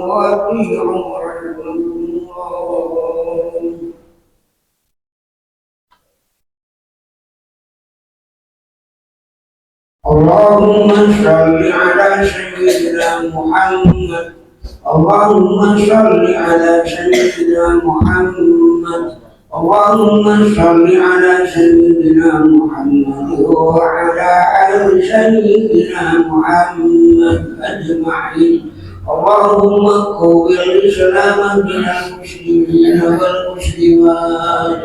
وأطيعوا رسول الله. اللهم صل على سيدنا محمد. اللهم صل على سيدنا محمد. اللهم صل على سيدنا محمد وعلى آل سيدنا محمد أجمعين. اللهم قوي الإسلام من المسلمين والمسلمات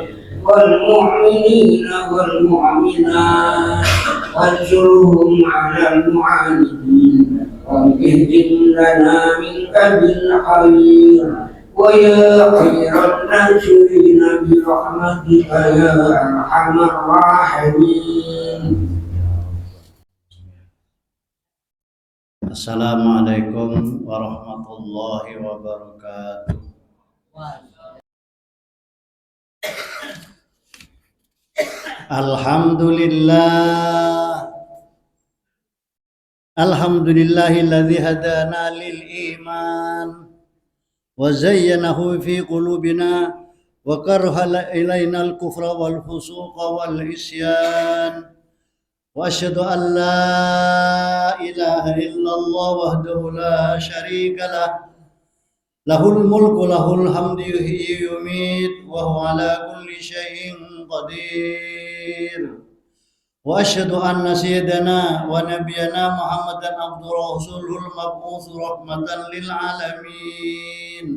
والمؤمنين والمؤمنات وانصرهم على المعاندين واهدهم لنا منك بالخير ويا خير الناصرين برحمتك يا أرحم الراحمين. Assalamualaikum warahmatullahi wabarakatuh. Alhamdulillahilladzi hadana lil iman wa zayyanahu fi qulubina wa karaha ilaina al kufra wal fusuqa wal isyan. وأشهد أن لا إله إلا الله وحده لا شريك له له الملك له الحمد يحيي ويميت وهو على كل شيء قدير وأشهد أن سيدنا ونبينا محمدا عبده ورسوله المبعوث رحمة للعالمين.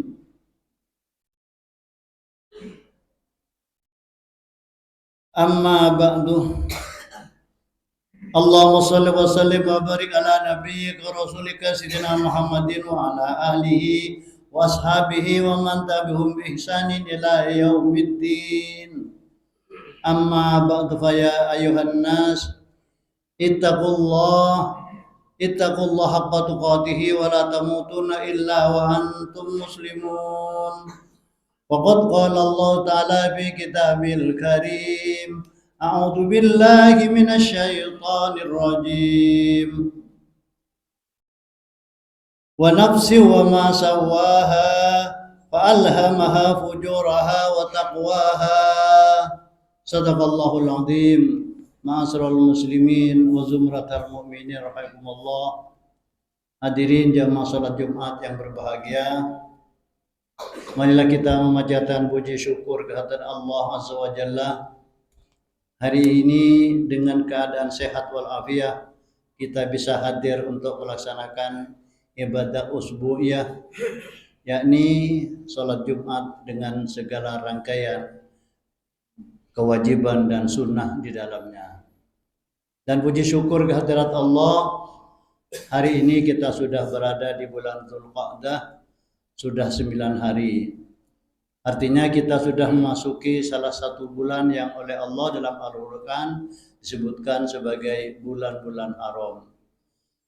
أما بعد Allahumma salli wa sallim wa barik ala nabiyyika wa rasulika sayyidina Muhammadin wa ala alihi wa ashabihi wa man tabi'ahum bi ihsanin ila yaumiddin. Amma ba'du fa ya ayyuhan nas ittaqullah haqqa tuqatih wa la tamutunna illa wa antum muslimun. Wa qad qala Allah ta'ala fi kitabil karim أعوذ بالله من الشيطان الرجيم ونفس وما سواها فألهمها فجورها وتقواها صدق الله العظيم. Ma'asyiral muslimin wa zumratal mu'minin rahimakumullah. Hadirin jamaah salat Jumat yang berbahagia, marilah kita memanjatkan puji syukur kehadirat Allah Azza wa Jalla. Hari ini dengan keadaan sehat walafiat kita bisa hadir untuk melaksanakan ibadah usbu'iyah, yakni sholat Jumat dengan segala rangkaian kewajiban dan sunnah di dalamnya. Dan puji syukur kehadirat Allah, hari ini kita sudah berada di bulan Dzulqa'dah, sudah 9 hari. Artinya kita sudah memasuki salah satu bulan yang oleh Allah dalam Al-Quran disebutkan sebagai bulan-bulan haram.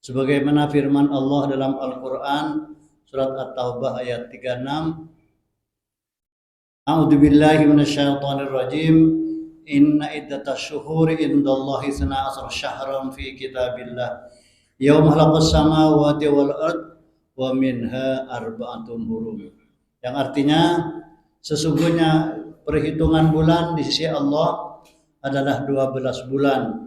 Sebagaimana firman Allah dalam Al-Quran surat At-Taubah ayat 36. A'udzu billahi minasyaitonir rajim. Inna iddatash syuhuri indallahi 12 syahran fi kitabillah. Yauma khalaqas samawati wal ard wa minha arba'atun hurum. Yang artinya sesungguhnya perhitungan bulan di sisi Allah adalah 12 bulan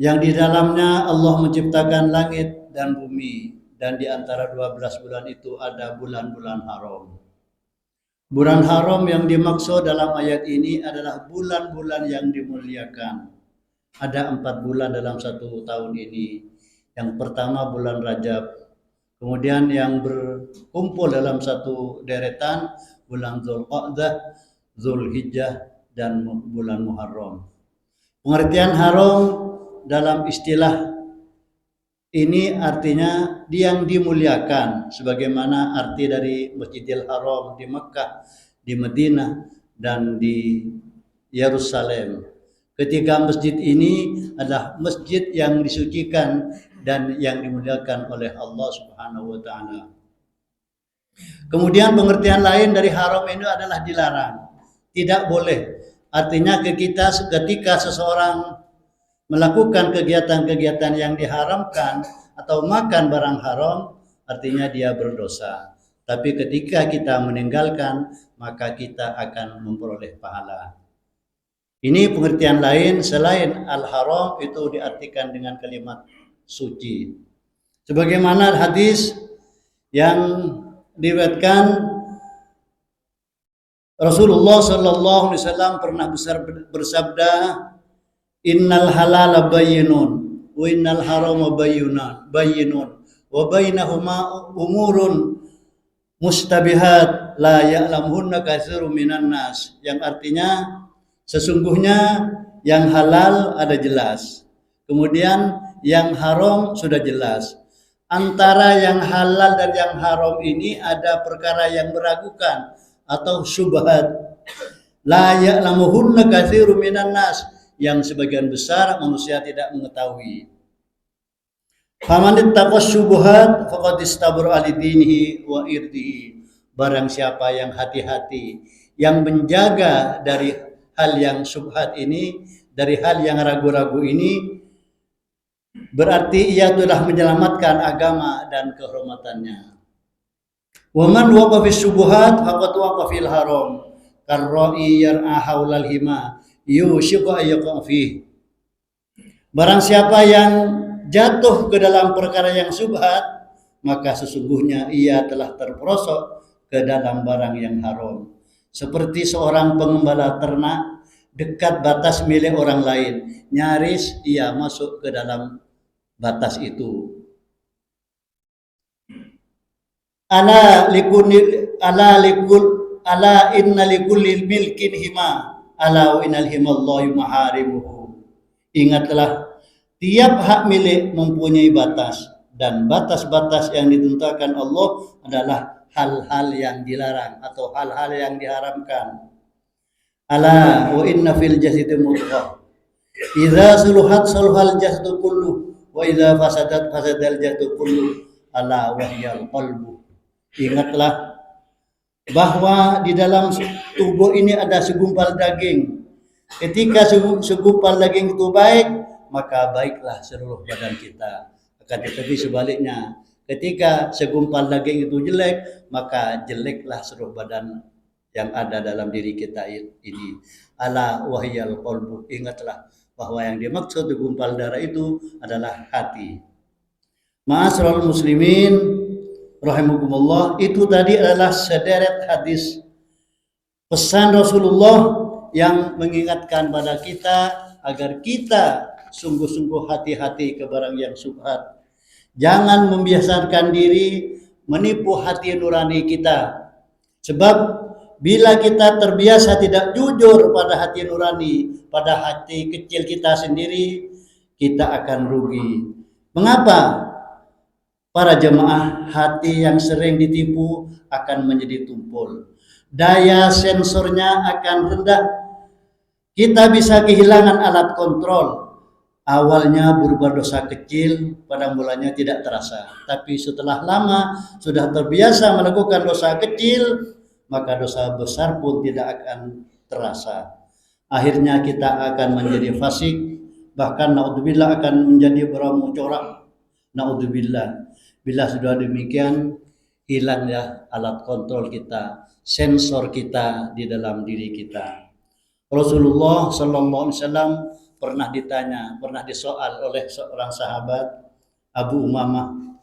yang di dalamnya Allah menciptakan langit dan bumi, dan di antara 12 bulan itu ada bulan-bulan haram. Bulan haram yang dimaksud dalam ayat ini adalah bulan-bulan yang dimuliakan. Ada 4 bulan dalam 1 tahun ini. Yang pertama bulan Rajab. Kemudian yang berkumpul dalam satu deretan bulan Dzulqa'dah, Dzulhijjah, dan bulan Muharram. Pengertian haram dalam istilah ini artinya yang dimuliakan, sebagaimana arti dari Masjidil Haram di Mekah, di Madinah, dan di Yerusalem. Ketiga masjid ini adalah masjid yang disucikan dan yang dimuliakan oleh Allah Subhanahu wa taala. Kemudian pengertian lain dari haram ini adalah dilarang, tidak boleh. Artinya ketika seseorang melakukan kegiatan-kegiatan yang diharamkan atau makan barang haram, artinya dia berdosa. Tapi ketika kita meninggalkan, maka kita akan memperoleh pahala. Ini pengertian lain selain al-haram itu diartikan dengan kalimat suci. Sebagaimana hadis yang diriwayatkan Rasulullah sallallahu alaihi wasallam pernah bersabda, "Innal halala bayyinun wa innal harama bayyinun wa bainahuma umurun mustabihat la ya'lamuhunna katsirun minan nas." Yang artinya sesungguhnya yang halal ada jelas. Kemudian yang haram sudah jelas. Antara yang halal dan yang haram ini ada perkara yang meragukan atau syubhat. La ya'lamuhunna katsirun minan nas, yang sebagian besar manusia tidak mengetahui. Faman ittaqas syubhat faqad istabra li dinihi wa irdihi. Barang siapa yang hati-hati, yang menjaga dari hal yang syubhat ini, dari hal yang ragu-ragu ini, berarti ia telah menyelamatkan agama dan kehormatannya. Wa man waqa fi syubhat faqad waqa fil haram. Karra'i yar'a haulal hima yushiqu ayyaqa fi. Barang siapa yang jatuh ke dalam perkara yang syubhat, maka sesungguhnya ia telah terperosok ke dalam barang yang haram. Seperti seorang pengembala ternak dekat batas milik orang lain, nyaris ia masuk ke dalam batas itu. Ala inna likulli milkin hima, ala wa innal himallahi maharimuhu. Ingatlah, tiap hak milik mempunyai batas, dan batas-batas yang ditentukan Allah adalah hal-hal yang dilarang atau hal-hal yang diharamkan. Ala wa inna fil jasadi mudghah. Idza suluhat saluhal jasadu kullu wa idza fasadat fasadal jasadu kullu. Ala wahyal qalbu. Ingatlah bahwa di dalam tubuh ini ada segumpal daging. Ketika segumpal daging itu baik, maka baiklah seluruh badan kita. Akan tetapi sebaliknya, ketika segumpal daging itu jelek, maka jeleklah seluruh badan yang ada dalam diri kita ini. Ala wahyal qalbu. Ingatlah bahwa yang dimaksud segumpal darah itu adalah hati. Ma'asyiral muslimin rahimakumullah, itu tadi adalah sederet hadis pesan Rasulullah yang mengingatkan pada kita agar kita sungguh-sungguh hati-hati ke barang yang syubhat. Jangan membiasakan diri menipu hati nurani kita. Sebab bila kita terbiasa tidak jujur pada hati nurani, pada hati kecil kita sendiri, kita akan rugi. Mengapa? Para jemaah, hati yang sering ditipu akan menjadi tumpul. Daya sensornya akan rendah. Kita bisa kehilangan alat kontrol. Awalnya berbuat dosa kecil, pada mulanya tidak terasa. Tapi setelah lama sudah terbiasa melakukan dosa kecil, maka dosa besar pun tidak akan terasa. Akhirnya kita akan menjadi fasik, bahkan naudzubillah akan menjadi beramu corak. Naudzubillah. Bila sudah demikian, hilangnya alat kontrol kita, sensor kita di dalam diri kita. Rasulullah sallallahu alaihi wasallam pernah disoal oleh seorang sahabat, Abu Umamah.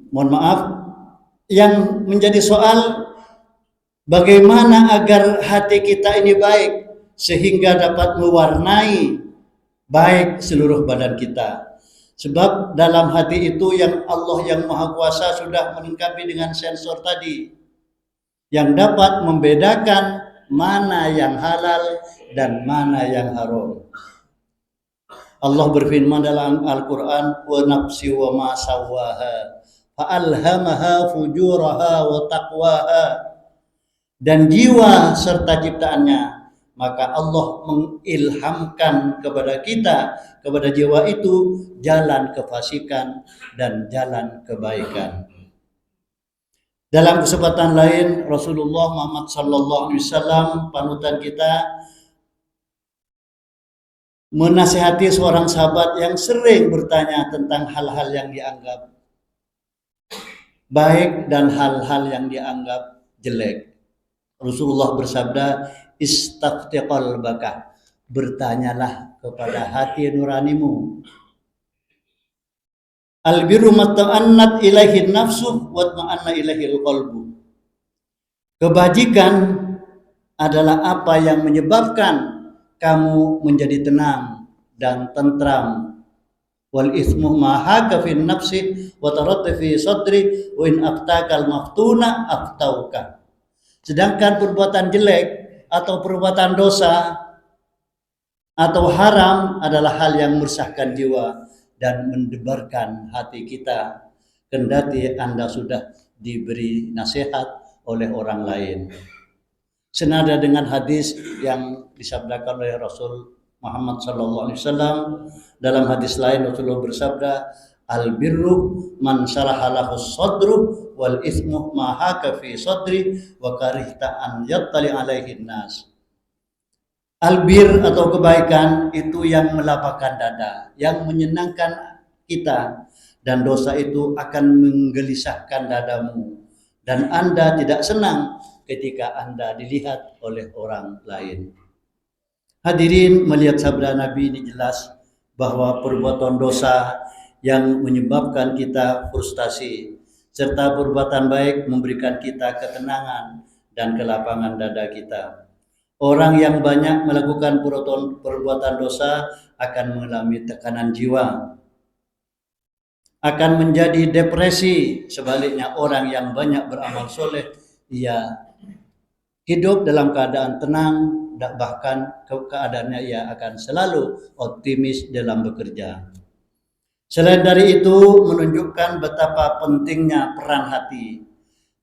Mohon maaf, yang menjadi soal bagaimana agar hati kita ini baik sehingga dapat mewarnai baik seluruh badan kita. Sebab dalam hati itu yang Allah yang Maha Kuasa sudah melengkapi dengan sensor tadi, yang dapat membedakan mana yang halal dan mana yang haram. Allah berfirman dalam Al-Quran, wa nafsi wa ma sawwaha fa alhamaha fujuraha wa taqwaha. Dan jiwa serta ciptaannya, maka Allah mengilhamkan kepada kita, kepada jiwa itu, jalan kefasikan dan jalan kebaikan. Dalam kesempatan lain, Rasulullah Muhammad sallallahu alaihi wasallam, panutan kita, menasihati seorang sahabat yang sering bertanya tentang hal-hal yang dianggap baik dan hal-hal yang dianggap jelek. Rasulullah bersabda, istafti qalbaka, bertanyalah kepada hati nuranimu. Albirru mata'annat ilaihi nafsu wa ta'anna ilaihi qalbu. Kebajikan adalah apa yang menyebabkan kamu menjadi tenang dan tentram. Wal ismu ma haka fi nafsi wa taradda fi sadri wa in aftakal maftuna aftauka. Sedangkan perbuatan jelek atau perbuatan dosa atau haram adalah hal yang meresahkan jiwa dan mendebarkan hati kita, kendati Anda sudah diberi nasihat oleh orang lain. Senada dengan hadis yang disabdakan oleh Rasul Muhammad SAW, dalam hadis lain Rasulullah bersabda, al-birru man syaraha lahu sadru wal ismu ma haka fi sadri wa karihta an yattali alaihin nas. Albir atau kebaikan itu yang melapangkan dada, yang menyenangkan kita, dan dosa itu akan menggelisahkan dadamu, dan Anda tidak senang ketika Anda dilihat oleh orang lain. Hadirin, melihat sabda Nabi ini jelas bahwa perbuatan dosa yang menyebabkan kita frustasi, serta perbuatan baik memberikan kita ketenangan dan kelapangan dada kita. Orang yang banyak melakukan perbuatan dosa akan mengalami tekanan jiwa, akan menjadi depresi. Sebaliknya, orang yang banyak beramal soleh, ia hidup dalam keadaan tenang, bahkan keadaannya ia akan selalu optimis dalam bekerja. Selain dari itu, menunjukkan betapa pentingnya peran hati.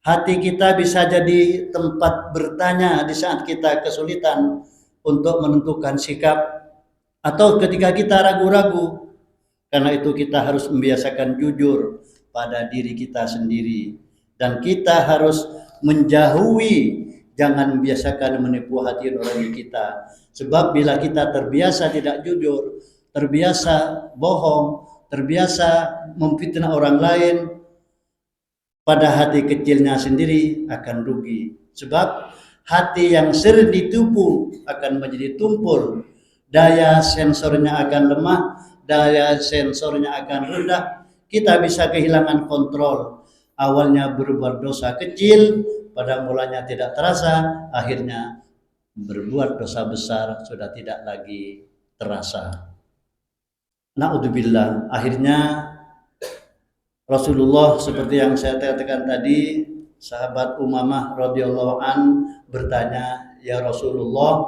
Hati kita bisa jadi tempat bertanya di saat kita kesulitan untuk menentukan sikap atau ketika kita ragu-ragu. Karena itu kita harus membiasakan jujur pada diri kita sendiri. Dan kita harus menjauhi, jangan membiasakan menipu hati nurani kita. Sebab bila kita terbiasa tidak jujur, terbiasa bohong, terbiasa memfitnah orang lain, pada hati kecilnya sendiri akan rugi. Sebab hati yang sering ditipu akan menjadi tumpul, daya sensornya akan lemah, daya sensornya akan rendah, kita bisa kehilangan kontrol. Awalnya berbuat dosa kecil, pada mulanya tidak terasa, akhirnya berbuat dosa besar sudah tidak lagi terasa. Na'udzubillah. Akhirnya Rasulullah, seperti yang saya katakan tadi, sahabat Umamah radhiyallahu an bertanya, ya Rasulullah,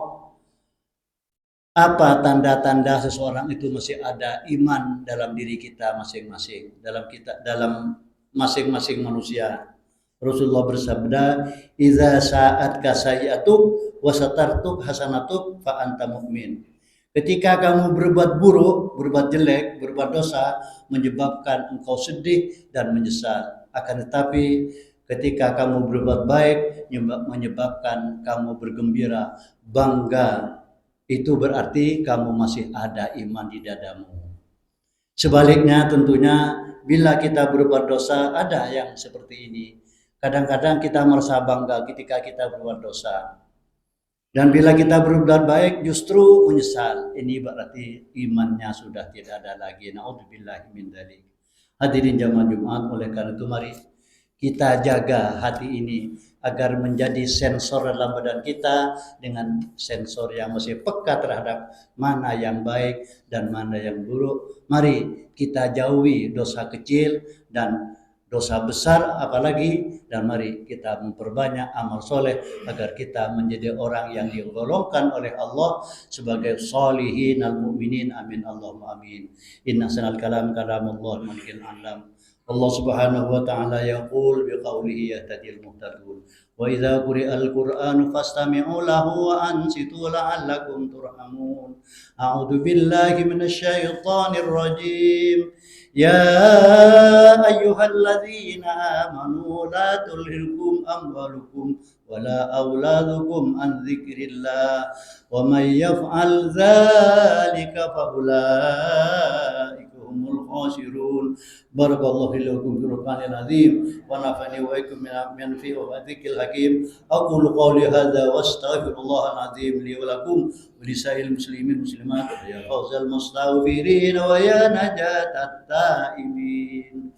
apa tanda-tanda seseorang itu masih ada iman dalam diri kita masing-masing, dalam masing-masing manusia? Rasulullah bersabda, "Idza sa'atka sayyi'atuk wa satartuk hasanatuk fa anta mu'min." Ketika kamu berbuat buruk, berbuat jelek, berbuat dosa, menyebabkan engkau sedih dan menyesal. Akan tetapi ketika kamu berbuat baik, menyebabkan kamu bergembira, bangga, itu berarti kamu masih ada iman di dadamu. Sebaliknya tentunya bila kita berbuat dosa, ada yang seperti ini. Kadang-kadang kita merasa bangga ketika kita berbuat dosa. Dan bila kita berbuat baik justru menyesal. Ini berarti imannya sudah tidak ada lagi. Na'udzubillahi min dzalik. Hadirin jamaah Jumat, oleh karena itu mari kita jaga hati ini agar menjadi sensor dalam badan kita, dengan sensor yang masih peka terhadap mana yang baik dan mana yang buruk. Mari kita jauhi dosa kecil dan dosa besar apalagi, dan mari kita memperbanyak amal soleh agar kita menjadi orang yang digolongkan oleh Allah sebagai sholihin al-mu'minin. Amin Allahumma amin. Inna sanal kalam kalamullah malikil alam Allah Subhanahu wa taala yaqul biqaulihi yahtadil muhtadun. Wa idza quri'al Qur'anu fastami'u lahu wa ansitu la'allakum turhamun. A'udzu billahi minasy syaithanir rajim. Ya ayyuhalladzina amanu la tulhikum amwalukum wala auladukum an dzikrillah wa may yaf'al dzalika fa ulaika humul khasirun. Barakallahu li wa lakum fil Qur'anil azim wa nafa'ani wa iyyakum min fi wa dzikril hakim. Aqulu qawli hadza wa astaghfirullahal azim li wa lakum wa li sa'il muslimin muslimat ya fawzal mustaghfirin wa ya najatat taibin.